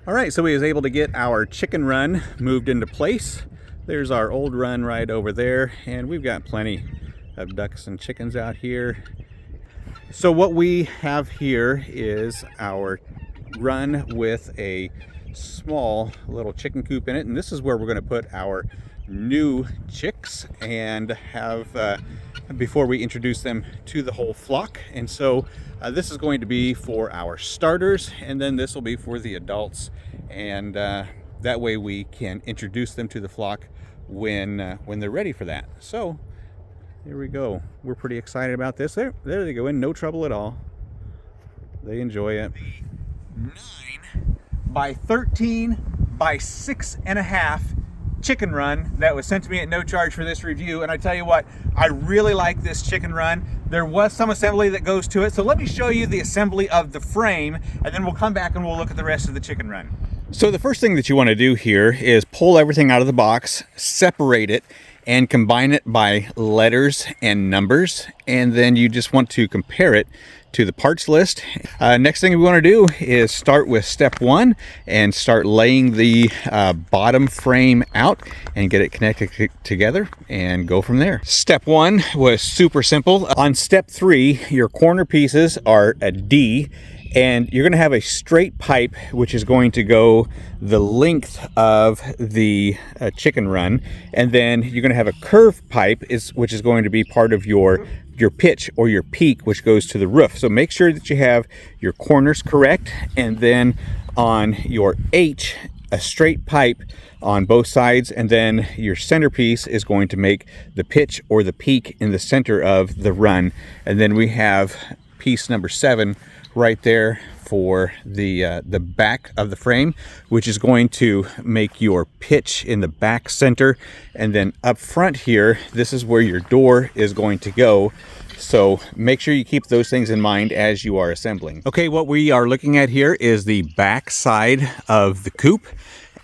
All right, so we was able to get our chicken run moved into place. There's our old run right over there, and we've got plenty of ducks and chickens out here. So what we have here is our run with a small little chicken coop in it, and this is where we're going to put our new chicks and have before we introduce them to the whole flock. And so this is going to be for our starters, and then this will be for the adults, and that way we can introduce them to the flock when they're ready for that. So here we go. We're pretty excited about this. There they go in, no trouble at all. They enjoy it. 9 by 13 by 6.5 chicken run that was sent to me at no charge for this review, and I tell you what, I really like this chicken run. There was some assembly that goes to it, so let me show you the assembly of the frame, and then we'll come back and we'll look at the rest of the chicken run. So the first thing that you want to do here is pull everything out of the box, separate it, and combine it by letters and numbers, and then you just want to compare it to the parts list. Next thing we want to do is start with step 1 and start laying the bottom frame out and get it connected together and go from there. Step 1 was super simple. On step 3, your corner pieces are a D, and you're going to have a straight pipe which is going to go the length of the chicken run, and then you're going to have a curved pipe which is going to be part of your pitch or your peak, which goes to the roof. So make sure that you have your corners correct, and then on your H, a straight pipe on both sides, and then your centerpiece is going to make the pitch or the peak in the center of the run. And then we have piece number 7 right there for the back of the frame, which is going to make your pitch in the back center. And then up front here, this is where your door is going to go. So make sure you keep those things in mind as you are assembling. Okay, what we are looking at here is the back side of the coop.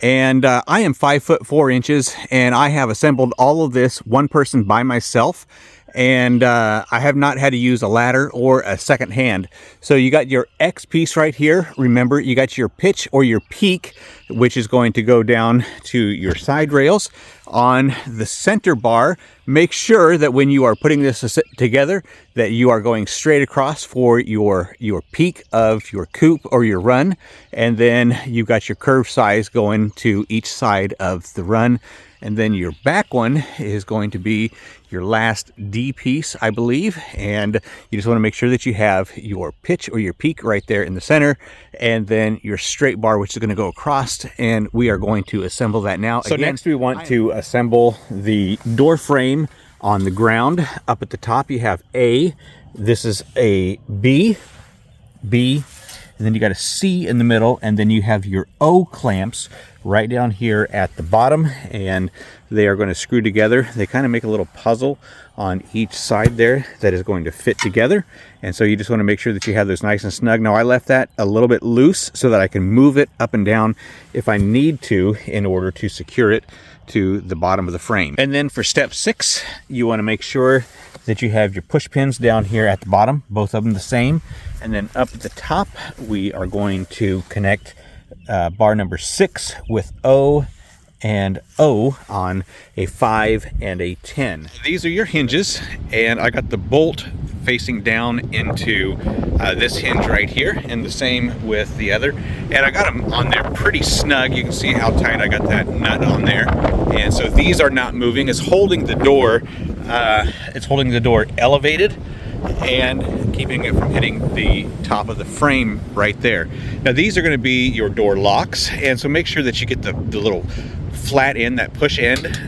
And I am 5'4", and I have assembled all of this one person by myself. And I have not had to use a ladder or a second hand. So you got your X piece right here. Remember, you got your pitch or your peak, which is going to go down to your side rails. On the center bar, make sure that when you are putting this together, that you are going straight across for your peak of your coop or your run. And then you've got your curve size going to each side of the run. And then your back one is going to be your last D piece, I believe. And you just want to make sure that you have your pitch or your peak right there in the center, and then your straight bar, which is going to go across. And we are going to assemble that now. So again, next we want to assemble the door frame on the ground. Up at the top you have A. This is a B, and then you got a C in the middle, and then you have your O clamps right down here at the bottom, and they are going to screw together. They kind of make a little puzzle on each side there that is going to fit together, and so you just want to make sure that you have those nice and snug. Now I left that a little bit loose so that I can move it up and down if I need to in order to secure it to the bottom of the frame. And then for step 6, you want to make sure that you have your push pins down here at the bottom, both of them the same. And then up at the top, we are going to connect bar number 6 with O and O on a 5 and a 10. These are your hinges, and I got the bolt facing down into this hinge right here, and the same with the other. And I got them on there pretty snug. You can see how tight I got that nut on there. And so these are not moving. It's holding the door. It's holding the door elevated and keeping it from hitting the top of the frame right there. Now these are going to be your door locks, and so make sure that you get the little flat end, that push end,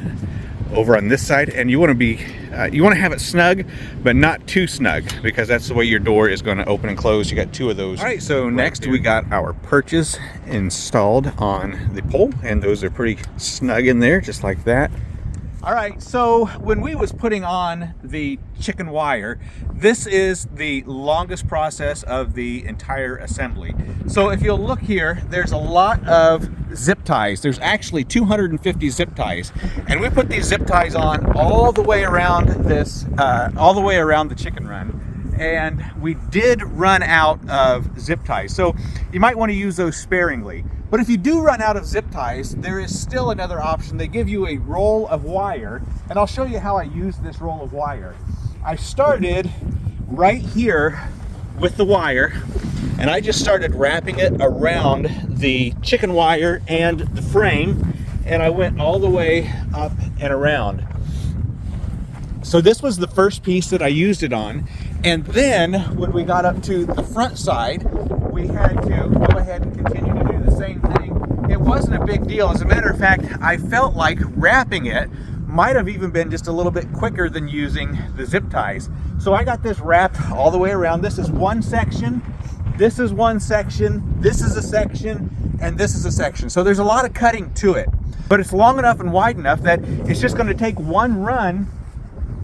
over on this side, and you want to be you want to have it snug but not too snug, because that's the way your door is going to open and close. You got 2 of those. All right, so next we got our perches installed on the pole, and those are pretty snug in there, just like that. All right, so when we was putting on the chicken wire, this is the longest process of the entire assembly. So if you'll look here, there's a lot of zip ties. There's actually 250 zip ties, and we put these zip ties on all the way around this, all the way around the chicken run. and we did run out of zip ties. So you might want to use those sparingly. But if you do run out of zip ties, there is still another option. They give you a roll of wire, and I'll show you how I use this roll of wire. I started right here with the wire, and I just started wrapping it around the chicken wire and the frame, and I went all the way up and around. So this was the first piece that I used it on, and then when we got up to the front side, we had to go ahead and continue to do the same thing. It wasn't a big deal. As a matter of fact, I felt like wrapping it might have even been just a little bit quicker than using the zip ties. So I got this wrapped all the way around. This is one section, this is one section, this is a section, and this is a section. So there's a lot of cutting to it, but it's long enough and wide enough that it's just going to take one run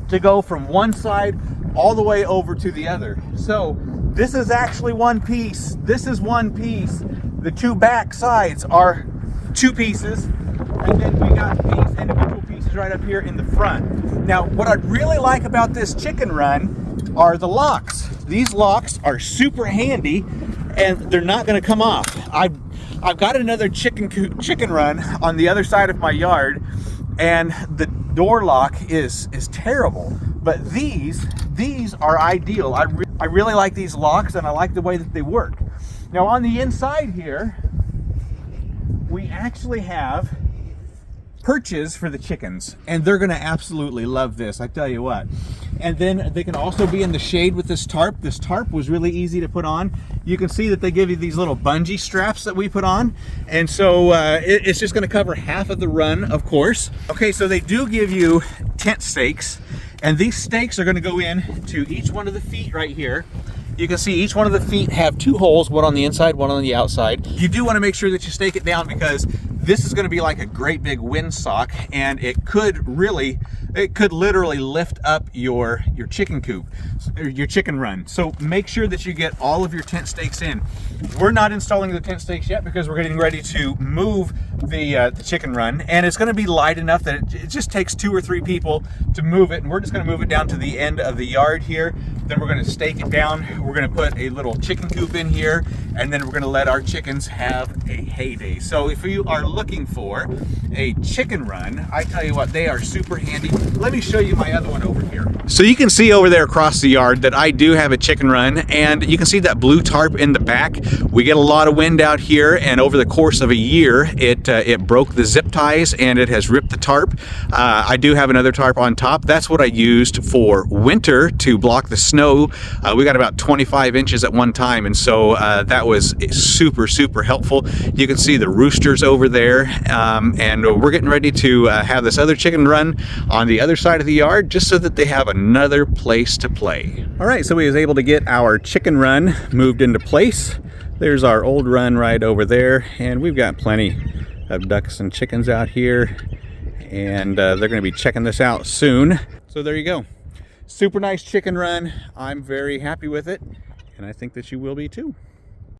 to go from one side all the way over to the other. So this is actually one piece, this is one piece, the two back sides are two pieces, and then we got these individual pieces right up here in the front. Now what I really like about this chicken run are the locks. These locks are super handy and they're not going to come off. I've got another chicken run on the other side of my yard, and the door lock is terrible, but these are ideal. I really like these locks, and I like the way that they work. Now on the inside here, we actually have perches for the chickens, and they're going to absolutely love this, I tell you what. And then they can also be in the shade with this tarp. This tarp was really easy to put on. You can see that they give you these little bungee straps that we put on, and so it's just going to cover half of the run, of course. Okay, so they do give you tent stakes, and these stakes are going to go in to each one of the feet right here. You can see each one of the feet have two holes, one on the inside, one on the outside. You do want to make sure that you stake it down, because this is going to be like a great big windsock, and it could literally lift up your chicken coop, your chicken run. So make sure that you get all of your tent stakes in. We're not installing the tent stakes yet because we're getting ready to move the chicken run, and it's going to be light enough that it just takes 2 or 3 people to move it, and we're just going to move it down to the end of the yard here. Then we're going to stake it down. We're going to put a little chicken coop in here, and then we're going to let our chickens have a heyday. So if you are looking for a chicken run, I tell you what, they are super handy. Let me show you my other one over here. So you can see over there across the yard that I do have a chicken run, and you can see that blue tarp in the back. We get a lot of wind out here, and over the course of a year, it broke the zip ties and it has ripped the tarp. I do have another tarp on top. That's what I used for winter to block the snow. We got about 25 inches at one time, and so that was super helpful. You can see the roosters over there, and we're getting ready to have this other chicken run on the other side of the yard, just so that they have another place to play. All right, so we was able to get our chicken run moved into place. There's our old run right over there, and we've got plenty of ducks and chickens out here, and they're going to be checking this out soon. So there you go. Super nice chicken run. I'm very happy with it, and I think that you will be too.